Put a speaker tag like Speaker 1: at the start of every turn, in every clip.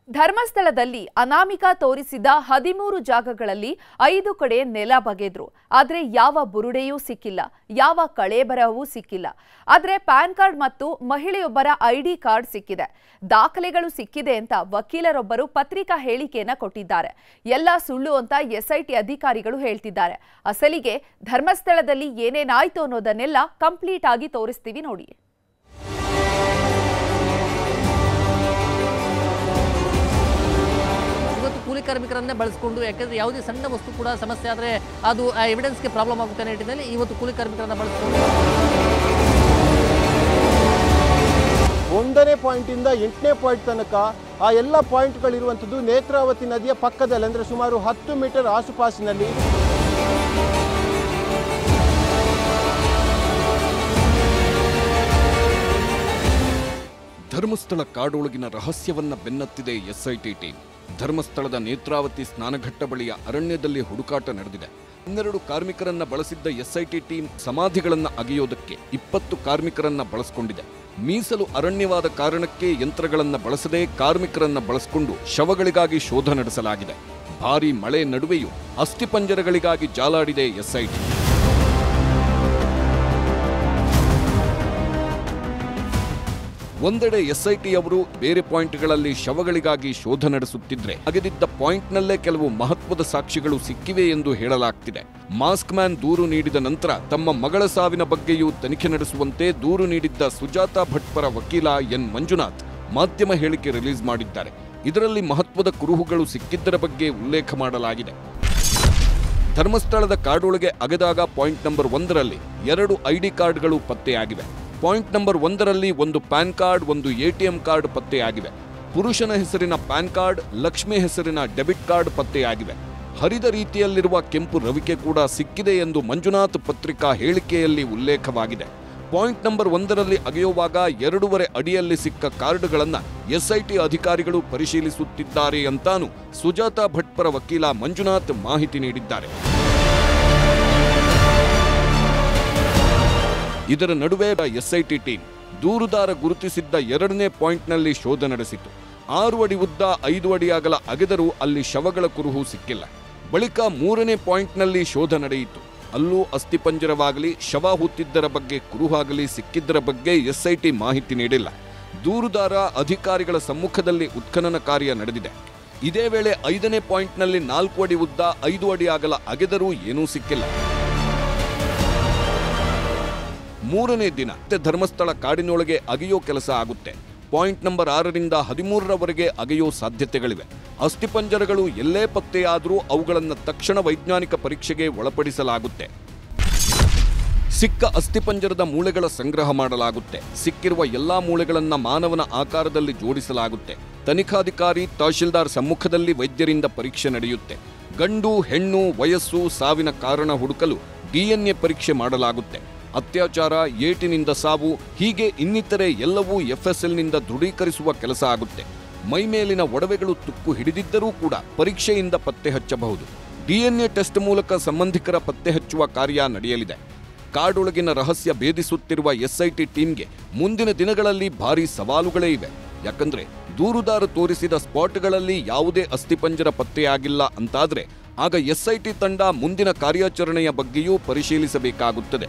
Speaker 1: ಧರ್ಮಸ್ಥಳದಲ್ಲಿ ಅನಾಮಿಕ ತೋರಿಸಿದ 13 ಜಾಗಗಳಲ್ಲಿ 5 ಕಡೆ ನೆಲ ಬಗೆದ್ರು. ಆದರೆ ಯಾವ ಬುರುಡೆಯೂ ಸಿಕ್ಕಿಲ್ಲ, ಯಾವ ಕಳೇಬರವೂ ಸಿಕ್ಕಿಲ್ಲ. ಆದರೆ ಪ್ಯಾನ್ ಕಾರ್ಡ್ ಮತ್ತು ಮಹಿಳೆಯೊಬ್ಬರ ಐಡಿ ಕಾರ್ಡ್ ಸಿಕ್ಕಿದೆ. ದಾಖಲೆಗಳು ಸಿಕ್ಕಿದೆ ಅಂತ ವಕೀಲರೊಬ್ಬರು ಪತ್ರಿಕಾ ಹೇಳಿಕೆಯನ್ನ ಕೊಟ್ಟಿದ್ದಾರೆ. ಎಲ್ಲ ಸುಳ್ಳು ಅಂತ ಎಸ್ಐಟಿ ಅಧಿಕಾರಿಗಳು ಹೇಳ್ತಿದ್ದಾರೆ. ಅಸಲಿಗೆ ಧರ್ಮಸ್ಥಳದಲ್ಲಿ ಏನೇನಾಯ್ತು ಅನ್ನೋದನ್ನೆಲ್ಲ ಕಂಪ್ಲೀಟ್ ಆಗಿ ತೋರಿಸ್ತೀವಿ ನೋಡಿ.
Speaker 2: ಕೂಲಿ ಕಾರ್ಮಿಕರನ್ನೇ ಬಳಸಿಕೊಂಡು, ಯಾಕಂದರೆ ಯಾವುದೇ ಸಣ್ಣ ವಸ್ತು ಕೂಡ ಸಮಸ್ಯೆ ಆದರೆ ಅದು ಎವಿಡೆನ್ಸ್ಗೆ ಪ್ರಾಬ್ಲಮ್ ಆಗುತ್ತೆ ಅನ್ನೋ ನಿಟ್ಟಿನಲ್ಲಿ ಇವತ್ತು ಕೂಲಿ ಕಾರ್ಮಿಕರನ್ನು ಬಳಸಿಕೊಂಡು
Speaker 3: 1ನೇ ಪಾಯಿಂಟಿಂದ 8ನೇ ಪಾಯಿಂಟ್ ತನಕ ಆ ಎಲ್ಲ ಪಾಯಿಂಟ್ಗಳಿರುವಂಥದ್ದು ನೇತ್ರಾವತಿ ನದಿಯ ಪಕ್ಕದಲ್ಲಿ, ಅಂದರೆ ಸುಮಾರು 10 ಮೀಟರ್ ಆಸುಪಾಸಿನಲ್ಲಿ.
Speaker 4: ಧರ್ಮಸ್ಥಳ ಕಾಡೊಳಗಿನ ರಹಸ್ಯವನ್ನ ಬೆನ್ನತ್ತಿದೆ ಎಸ್ಐಟಿ ಟೀಮ್. ಧರ್ಮಸ್ಥಳದ ನೇತ್ರಾವತಿ ಸ್ನಾನಘಟ್ಟ ಬಳಿಯ ಅರಣ್ಯದಲ್ಲಿ ಹುಡುಕಾಟ ನಡೆದಿದೆ. 12 ಕಾರ್ಮಿಕರನ್ನ ಬಳಸಿದ್ದ ಎಸ್ಐಟಿ ಟೀಮ್ ಸಮಾಧಿಗಳನ್ನ ಅಗೆಯೋದಕ್ಕೆ 20 ಕಾರ್ಮಿಕರನ್ನ ಬಳಸಿಕೊಂಡಿದೆ. ಮೀಸಲು ಅರಣ್ಯವಾದ ಕಾರಣಕ್ಕೆ ಯಂತ್ರಗಳನ್ನ ಬಳಸದೆ ಕಾರ್ಮಿಕರನ್ನ ಬಳಸಿಕೊಂಡು ಶವಗಳಿಗಾಗಿ ಶೋಧ ನಡೆಸಲಾಗಿದೆ. ಭಾರೀ ಮಳೆ ನಡುವೆಯೂ ಅಸ್ಥಿಪಂಜರಗಳಿಗಾಗಿ ಜಾಲಾಡಿದೆ ಎಸ್ಐಟಿ. ಒಂದೆಡೆ ಎಸ್ಐಟಿ ಅವರು ಬೇರೆ ಪಾಯಿಂಟ್ಗಳಲ್ಲಿ ಶವಗಳಿಗಾಗಿ ಶೋಧ ನಡೆಸುತ್ತಿದ್ರೆ, ಅಗೆದಿದ್ದ ಪಾಯಿಂಟ್ನಲ್ಲೇ ಕೆಲವು ಮಹತ್ವದ ಸಾಕ್ಷಿಗಳು ಸಿಕ್ಕಿವೆ ಎಂದು ಹೇಳಲಾಗ್ತಿದೆ. ಮಾಸ್ಕ್ ಮ್ಯಾನ್ ದೂರು ನೀಡಿದ ನಂತರ ತಮ್ಮ ಮಗಳ ಸಾವಿನ ಬಗ್ಗೆಯೂ ತನಿಖೆ ನಡೆಸುವಂತೆ ದೂರು ನೀಡಿದ್ದ ಸುಜಾತಾ ಭಟ್ ಪರ ವಕೀಲ ಎನ್ ಮಂಜುನಾಥ್ ಮಾಧ್ಯಮ ಹೇಳಿಕೆ ರಿಲೀಸ್ ಮಾಡಿದ್ದಾರೆ. ಇದರಲ್ಲಿ ಮಹತ್ವದ ಕುರುಹುಗಳು ಸಿಕ್ಕಿದ್ದರ ಬಗ್ಗೆ ಉಲ್ಲೇಖ ಮಾಡಲಾಗಿದೆ. ಧರ್ಮಸ್ಥಳದ ಕಾಡೊಳಗೆ ಅಗೆದಾಗ ಪಾಯಿಂಟ್ ನಂಬರ್ 1ರಲ್ಲಿ 2 ಐಡಿ ಕಾರ್ಡ್ಗಳು ಪತ್ತೆಯಾಗಿವೆ. ಪಾಯಿಂಟ್ ನಂಬರ್ 1ರಲ್ಲಿ ಒಂದು ಪ್ಯಾನ್ ಕಾರ್ಡ್, ಒಂದು ಎಟಿಎಂ ಕಾರ್ಡ್ ಪತ್ತೆಯಾಗಿವೆ. ಪುರುಷನ ಹೆಸರಿನ ಪ್ಯಾನ್ ಕಾರ್ಡ್, ಲಕ್ಷ್ಮಿ ಹೆಸರಿನ ಡೆಬಿಟ್ ಕಾರ್ಡ್ ಪತ್ತೆಯಾಗಿವೆ. ಹರಿದ ರೀತಿಯಲ್ಲಿರುವ ಕೆಂಪು ರವಿಕೆ ಕೂಡ ಸಿಕ್ಕಿದೆ ಎಂದು ಮಂಜುನಾಥ್ ಪತ್ರಿಕಾ ಹೇಳಿಕೆಯಲ್ಲಿ ಉಲ್ಲೇಖವಾಗಿದೆ. ಪಾಯಿಂಟ್ ನಂಬರ್ 1ರಲ್ಲಿ ಅಗೆಯುವಾಗ 2.5 ಅಡಿಯಲ್ಲಿ ಸಿಕ್ಕ ಕಾರ್ಡ್ಗಳನ್ನು ಎಸ್ಐಟಿ ಅಧಿಕಾರಿಗಳು ಪರಿಶೀಲಿಸುತ್ತಿದ್ದಾರೆ ಅಂತಾನು ಸುಜಾತಾ ಭಟ್ ಪರ ವಕೀಲ ಮಂಜುನಾಥ್ ಮಾಹಿತಿ ನೀಡಿದ್ದಾರೆ. ಇದರ ನಡುವೆ ಎಸ್ಐಟಿ ಟೀಮ್ ದೂರುದಾರ ಗುರುತಿಸಿದ್ದ 2ನೇ ಪಾಯಿಂಟ್ನಲ್ಲಿ ಶೋಧ ನಡೆಸಿತು. 6 ಅಡಿ ಉದ್ದ 5 ಅಡಿ ಅಗಲ ಅಗೆದರೂ ಅಲ್ಲಿ ಶವಗಳ ಕುರುಹು ಸಿಕ್ಕಿಲ್ಲ. ಬಳಿಕ 3ನೇ ಪಾಯಿಂಟ್ನಲ್ಲಿ ಶೋಧ ನಡೆಯಿತು. ಅಲ್ಲೂ ಅಸ್ಥಿಪಂಜರವಾಗಲಿ, ಶವ ಹೂತಿದ್ದರ ಬಗ್ಗೆ ಕುರುಹಾಗಲಿ ಸಿಕ್ಕಿದ್ದರ ಬಗ್ಗೆ ಎಸ್ಐಟಿ ಮಾಹಿತಿ ನೀಡಿಲ್ಲ. ದೂರುದಾರ ಅಧಿಕಾರಿಗಳ ಸಮ್ಮುಖದಲ್ಲಿ ಉತ್ಖನನ ಕಾರ್ಯ ನಡೆದಿದೆ. ಇದೇ ವೇಳೆ 5ನೇ ಪಾಯಿಂಟ್ನಲ್ಲಿ 4 ಅಡಿ ಉದ್ದ 5 ಅಡಿ ಅಗಲ ಅಗೆದರೂ ಏನೂ ಸಿಕ್ಕಿಲ್ಲ. 3ನೇ ದಿನ ಧರ್ಮಸ್ಥಳ ಕಾಡಿನೊಳಗೆ ಅಗೆಯೋ ಕೆಲಸ ಆಗುತ್ತೆ. ಪಾಯಿಂಟ್ ನಂಬರ್ 6ರಿಂದ 13ರವರೆಗೆ ಅಗೆಯೋ ಸಾಧ್ಯತೆಗಳಿವೆ. ಅಸ್ಥಿಪಂಜರಗಳು ಎಲ್ಲೇ ಪತ್ತೆಯಾದರೂ ಅವುಗಳನ್ನು ತಕ್ಷಣ ವೈಜ್ಞಾನಿಕ ಪರೀಕ್ಷೆಗೆ ಒಳಪಡಿಸಲಾಗುತ್ತೆ. ಸಿಕ್ಕ ಅಸ್ಥಿಪಂಜರದ ಮೂಳೆಗಳ ಸಂಗ್ರಹ ಮಾಡಲಾಗುತ್ತೆ. ಸಿಕ್ಕಿರುವ ಎಲ್ಲಾ ಮೂಳೆಗಳನ್ನು ಮಾನವನ ಆಕಾರದಲ್ಲಿ ಜೋಡಿಸಲಾಗುತ್ತೆ. ತನಿಖಾಧಿಕಾರಿ, ತಹಶೀಲ್ದಾರ್ ಸಮ್ಮುಖದಲ್ಲಿ ವೈದ್ಯರಿಂದ ಪರೀಕ್ಷೆ ನಡೆಯುತ್ತೆ. ಗಂಡು, ಹೆಣ್ಣು, ವಯಸ್ಸು, ಸಾವಿನ ಕಾರಣ ಹುಡುಕಲು DNA ಪರೀಕ್ಷೆ ಮಾಡಲಾಗುತ್ತೆ. ಅತ್ಯಾಚಾರ, ಏಟಿನಿಂದ ಸಾವು, ಹೀಗೆ ಇನ್ನಿತರೆ ಎಲ್ಲವೂ FSLನಿಂದ ದೃಢೀಕರಿಸುವ ಕೆಲಸ ಆಗುತ್ತೆ. ಮೈಮೇಲಿನ ಒಡವೆಗಳು ತುಕ್ಕು ಹಿಡಿದಿದ್ದರೂ ಕೂಡ ಪರೀಕ್ಷೆಯಿಂದ ಪತ್ತೆ ಹಚ್ಚಬಹುದು. DNA ಟೆಸ್ಟ್ ಮೂಲಕ ಸಂಬಂಧಿಕರ ಪತ್ತೆ ಹಚ್ಚುವ ಕಾರ್ಯ ನಡೆಯಲಿದೆ. ಕಾಡೊಳಗಿನ ರಹಸ್ಯ ಭೇದಿಸುತ್ತಿರುವ ಎಸ್ಐಟಿ ಟೀಮ್ಗೆ ಮುಂದಿನ ದಿನಗಳಲ್ಲಿ ಭಾರೀ ಸವಾಲುಗಳೇ ಇವೆ. ಯಾಕಂದ್ರೆ ದೂರುದಾರ ತೋರಿಸಿದ ಸ್ಪಾಟ್ಗಳಲ್ಲಿ ಯಾವುದೇ ಅಸ್ಥಿಪಂಜರ ಪತ್ತೆಯಾಗಿಲ್ಲ ಅಂತಾದ್ರೆ ಆಗ ಎಸ್ಐಟಿ ತಂಡ ಮುಂದಿನ ಕಾರ್ಯಾಚರಣೆಯ ಬಗ್ಗೆಯೂ ಪರಿಶೀಲಿಸಬೇಕಾಗುತ್ತದೆ.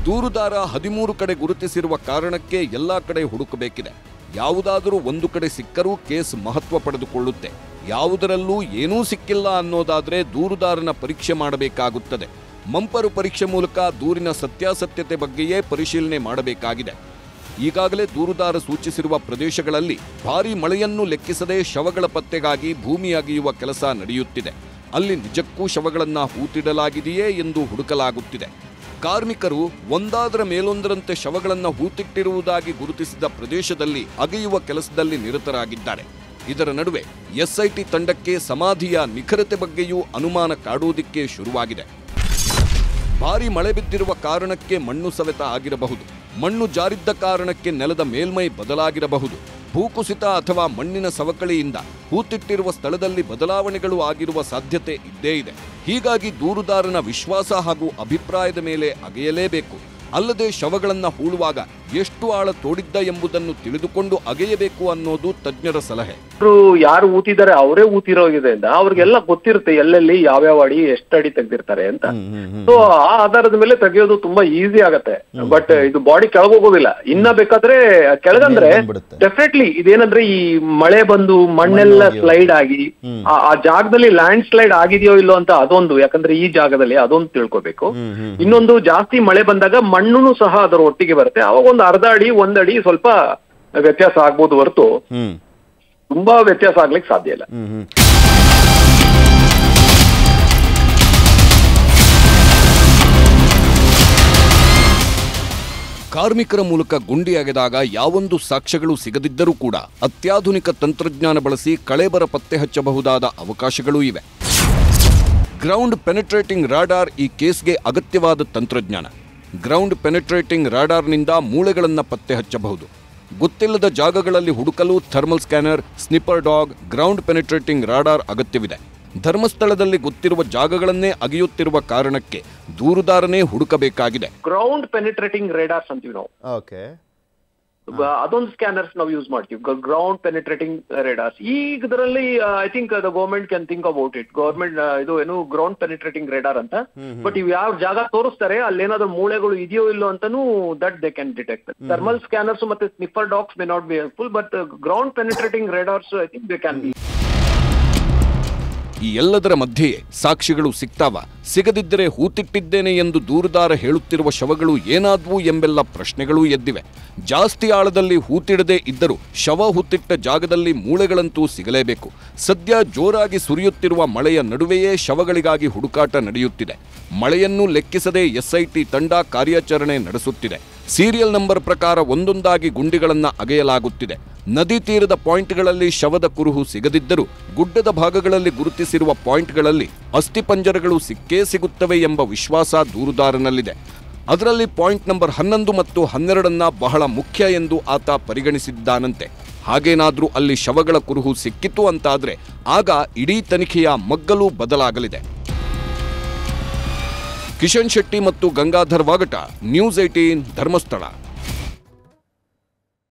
Speaker 4: ದೂರುದಾರ 13 ಕಡೆ ಗುರುತಿಸಿರುವ ಕಾರಣಕ್ಕೆ ಎಲ್ಲಾ ಕಡೆ ಹುಡುಕಬೇಕಿದೆ. ಯಾವುದಾದರೂ ಒಂದು ಕಡೆ ಸಿಕ್ಕರೂ ಕೇಸ್ ಮಹತ್ವ ಪಡೆದುಕೊಳ್ಳುತ್ತೆ. ಯಾವುದರಲ್ಲೂ ಏನೂ ಸಿಕ್ಕಿಲ್ಲ ಅನ್ನೋದಾದ್ರೆ ದೂರುದಾರನ ಪರೀಕ್ಷೆ ಮಾಡಬೇಕಾಗುತ್ತದೆ. ಮಂಪರು ಪರೀಕ್ಷೆ ಮೂಲಕ ದೂರಿನ ಸತ್ಯಾಸತ್ಯತೆ ಬಗ್ಗೆಯೇ ಪರಿಶೀಲನೆ ಮಾಡಬೇಕಾಗಿದೆ. ಈಗಾಗಲೇ ದೂರುದಾರ ಸೂಚಿಸಿರುವ ಪ್ರದೇಶಗಳಲ್ಲಿ ಭಾರೀ ಮಳೆಯನ್ನು ಲೆಕ್ಕಿಸದೆ ಶವಗಳ ಪತ್ತೆಗಾಗಿ ಭೂಮಿ ಅಗೆಯುವ ಕೆಲಸ ನಡೆಯುತ್ತಿದೆ. ಅಲ್ಲಿ ನಿಜಕ್ಕೂ ಶವಗಳನ್ನು ಹೂತಿಡಲಾಗಿದೆಯೇ ಎಂದು ಹುಡುಕಲಾಗುತ್ತಿದೆ. ಕಾರ್ಮಿಕರು ಒಂದಾದರ ಮೇಲೊಂದರಂತೆ ಶವಗಳನ್ನು ಹೂತಿಟ್ಟಿರುವುದಾಗಿ ಗುರುತಿಸಿದ ಪ್ರದೇಶದಲ್ಲಿ ಅಗೆಯುವ ಕೆಲಸದಲ್ಲಿ ನಿರತರಾಗಿದ್ದಾರೆ. ಇದರ ನಡುವೆ ಎಸ್ಐಟಿ ತಂಡಕ್ಕೆ ಸಮಾಧಿಯ ನಿಖರತೆ ಬಗ್ಗೆಯೂ ಅನುಮಾನ ಕಾಡುವುದಕ್ಕೆ ಶುರುವಾಗಿದೆ. ಭಾರೀ ಮಳೆ ಬಿದ್ದಿರುವ ಕಾರಣಕ್ಕೆ ಮಣ್ಣು ಸವೆತ ಆಗಿರಬಹುದು. ಮಣ್ಣು ಜಾರಿದ್ದ ಕಾರಣಕ್ಕೆ ನೆಲದ ಮೇಲ್ಮೈ ಬದಲಾಗಿರಬಹುದು. ಭೂಕುಸಿತ ಅಥವಾ ಮಣ್ಣಿನ ಸವಕಳಿಯಿಂದ ಹೂತಿಟ್ಟಿರುವ ಸ್ಥಳದಲ್ಲಿ ಬದಲಾವಣೆಗಳು ಆಗಿರುವ ಸಾಧ್ಯತೆ ಇದ್ದೇ ಇದೆ. ಹೀಗಾಗಿ ದೂರುದಾರನ ವಿಶ್ವಾಸ ಹಾಗೂ ಅಭಿಪ್ರಾಯದ ಮೇಲೆ ಅಗೆಯಲೇಬೇಕು. ಅಲ್ಲದೆ ಶವಗಳನ್ನು ಹೂಳುವಾಗ ಎಷ್ಟು ಆಳ ತೋಡಿದ್ದ ಎಂಬುದನ್ನು ತಿಳಿದುಕೊಂಡು ಅಗೆಯಬೇಕು ಅನ್ನೋದು ತಜ್ಞರ ಸಲಹೆ.
Speaker 5: ಯಾರು ಊತಿದ್ದಾರೆ ಅವರೇ ಊತಿರೋದ್ರಿಂದ ಅವ್ರಿಗೆಲ್ಲ ಗೊತ್ತಿರುತ್ತೆ ಎಲ್ಲೆಲ್ಲಿ ಯಾವ್ಯಾವ ಅಡಿ ಎಷ್ಟು ಅಡಿ ತೆಗ್ದಿರ್ತಾರೆ ಅಂತ. ಸೊ ಆ ಆಧಾರದ ಮೇಲೆ ತೆಗೆಯೋದು ತುಂಬಾ ಈಸಿ ಆಗತ್ತೆ. ಬಟ್ ಇದು ಬಾಡಿ ಕೆಳಗೋಗೋದಿಲ್ಲ. ಇನ್ನ ಬೇಕಾದ್ರೆ ಕೆಳಗಂದ್ರೆ ಡೆಫಿನೆಟ್ಲಿ ಇದೇನಂದ್ರೆ ಈ ಮಳೆ ಬಂದು ಮಣ್ಣೆಲ್ಲ ಸ್ಲೈಡ್ ಆಗಿ ಆ ಜಾಗದಲ್ಲಿ ಲ್ಯಾಂಡ್ ಸ್ಲೈಡ್ ಆಗಿದೆಯೋ ಇಲ್ಲೋ ಅಂತ ಅದೊಂದು, ಯಾಕಂದ್ರೆ ಈ ಜಾಗದಲ್ಲಿ ಅದೊಂದು ತಿಳ್ಕೊಬೇಕು. ಇನ್ನೊಂದು ಜಾಸ್ತಿ ಮಳೆ ಬಂದಾಗ ಮಣ್ಣು ಸಹ ಅದರ ಒಟ್ಟಿಗೆ ಬರುತ್ತೆ. ಅವಾಗ ಒಂದು ಅರ್ಧ ಅಡಿ ಒಂದಡಿ ಸ್ವಲ್ಪ ವ್ಯತ್ಯಾಸ ಆಗ್ಬೋದು ಹೊರತು ತುಂಬಾ ವ್ಯತ್ಯಾಸ ಆಗ್ಲಿಕ್ಕೆ ಸಾಧ್ಯ ಇಲ್ಲ.
Speaker 4: ಕಾರ್ಮಿಕರ ಮೂಲಕ ಗುಂಡಿ ಅಗೆದಾಗ ಯಾವೊಂದು ಸಾಕ್ಷ್ಯಗಳು ಸಿಗದಿದ್ದರೂ ಕೂಡ ಅತ್ಯಾಧುನಿಕ ತಂತ್ರಜ್ಞಾನ ಬಳಸಿ ಕಳೇಬರ ಪತ್ತೆ ಹಚ್ಚಬಹುದಾದ ಅವಕಾಶಗಳೂ ಇವೆ. ಗ್ರೌಂಡ್ ಪೆನೆಟ್ರೇಟಿಂಗ್ ರಾಡಾರ್ ಈ ಕೇಸ್ಗೆ ಅಗತ್ಯವಾದ ತಂತ್ರಜ್ಞಾನ. ಗ್ರೌಂಡ್ ಪೆನೆಟ್ರೇಟಿಂಗ್ ರಾಡಾರ್ನಿಂದ ಮೂಳೆಗಳನ್ನು ಪತ್ತೆ ಹಚ್ಚಬಹುದು. ಗೊತ್ತಿಲ್ಲದ ಜಾಗಗಳಲ್ಲಿ ಹುಡುಕಲು thermal scanner, snipper dog, ground penetrating radar ಅಗತ್ಯವಿದೆ. ಧರ್ಮಸ್ಥಳದಲ್ಲಿ ಗೊತ್ತಿರುವ ಜಾಗಗಳನ್ನೇ ಅಗೆಯುತ್ತಿರುವ ಕಾರಣಕ್ಕೆ ದೂರುದಾರನೇ ಹುಡುಕಬೇಕಾಗಿದೆ.
Speaker 5: ಗ್ರೌಂಡ್ ಪೆನೆಟ್ರೇಟಿಂಗ್ ರೇಡಾರ್ಸ್ ಅಂತೀವಿ ನಾವು. ಅದೊಂದು ಸ್ಕ್ಯಾನರ್ಸ್ ನಾವು ಯೂಸ್ ಮಾಡ್ತೀವಿ, ಗ್ರೌಂಡ್ ಪೆನೆಟ್ರೇಟಿಂಗ್ ರೇಡಾರ್ಸ್. ಈಗ ಇದರಲ್ಲಿ I think the government can think about it. Government ಇದು ಏನು ಗ್ರೌಂಡ್ ಪೆನೆಟ್ರೇಟಿಂಗ್ ರೇಡಾರ್ ಅಂತ. ಬಟ್ ಇವ್ ಯಾವ ಜಾಗ ತೋರಿಸ್ತಾರೆ ಅಲ್ಲೇನಾದ್ರೂ ಮೂಳೆಗಳು ಇದೆಯೋ ಇಲ್ಲೋ ಅಂತಾನು that they can detect. Thermal scanners ಮತ್ತೆ sniffer dogs may not be helpful, but ground penetrating radars I think they can be.
Speaker 4: ಈ ಎಲ್ಲದರ ಮಧ್ಯೆಯೇ ಸಾಕ್ಷಿಗಳು ಸಿಗ್ತಾವ? ಸಿಗದಿದ್ದರೆ ಹೂತಿಟ್ಟಿದ್ದೇನೆ ಎಂದು ದೂರುದಾರ ಹೇಳುತ್ತಿರುವ ಶವಗಳು ಏನಾದ್ವು ಎಂಬೆಲ್ಲ ಪ್ರಶ್ನೆಗಳೂ ಎದ್ದಿವೆ. ಜಾಸ್ತಿ ಆಳದಲ್ಲಿ ಹೂತಿಡದೇ ಇದ್ದರೂ ಶವ ಹೂತಿಟ್ಟ ಜಾಗದಲ್ಲಿ ಮೂಳೆಗಳಂತೂ ಸಿಗಲೇಬೇಕು. ಸದ್ಯ ಜೋರಾಗಿ ಸುರಿಯುತ್ತಿರುವ ಮಳೆಯ ನಡುವೆಯೇ ಶವಗಳಿಗಾಗಿ ಹುಡುಕಾಟ ನಡೆಯುತ್ತಿದೆ. ಮಳೆಯನ್ನು ಲೆಕ್ಕಿಸದೆ ಎಸ್ಐಟಿ ತಂಡ ಕಾರ್ಯಾಚರಣೆ ನಡೆಸುತ್ತಿದೆ. ಸೀರಿಯಲ್ ನಂಬರ್ ಪ್ರಕಾರ ಒಂದೊಂದಾಗಿ ಗುಂಡಿಗಳನ್ನು ಅಗೆಯಲಾಗುತ್ತಿದೆ. ನದಿ ತೀರದ ಪಾಯಿಂಟ್ಗಳಲ್ಲಿ ಶವದ ಕುರುಹು ಸಿಗದಿದ್ದರೂ ಗುಡ್ಡದ ಭಾಗಗಳಲ್ಲಿ ಗುರುತಿಸಿರುವ ಪಾಯಿಂಟ್ಗಳಲ್ಲಿ ಅಸ್ಥಿಪಂಜರಗಳು ಸಿಕ್ಕೇ ಸಿಗುತ್ತವೆ ಎಂಬ ವಿಶ್ವಾಸ ದೂರುದಾರನಲ್ಲಿದೆ. ಅದರಲ್ಲಿ ಪಾಯಿಂಟ್ ನಂಬರ್ 11 ಮತ್ತು 12 ಬಹಳ ಮುಖ್ಯ ಎಂದು ಆತ ಪರಿಗಣಿಸಿದ್ದಾನಂತೆ. ಹಾಗೇನಾದ್ರೂ ಅಲ್ಲಿ ಶವಗಳ ಕುರುಹು ಸಿಕ್ಕಿತು ಅಂತಾದ್ರೆ ಆಗ ಇಡೀ ತನಿಖೆಯ ಮಗ್ಗಲು ಬದಲಾಗಲಿದೆ. ಕಿಶನ್ ಶೆಟ್ಟಿ ಮತ್ತು ಗಂಗಾಧರ್ ವಾಗಟ, ನ್ಯೂಸ್ 18 ಧರ್ಮಸ್ಥಳ.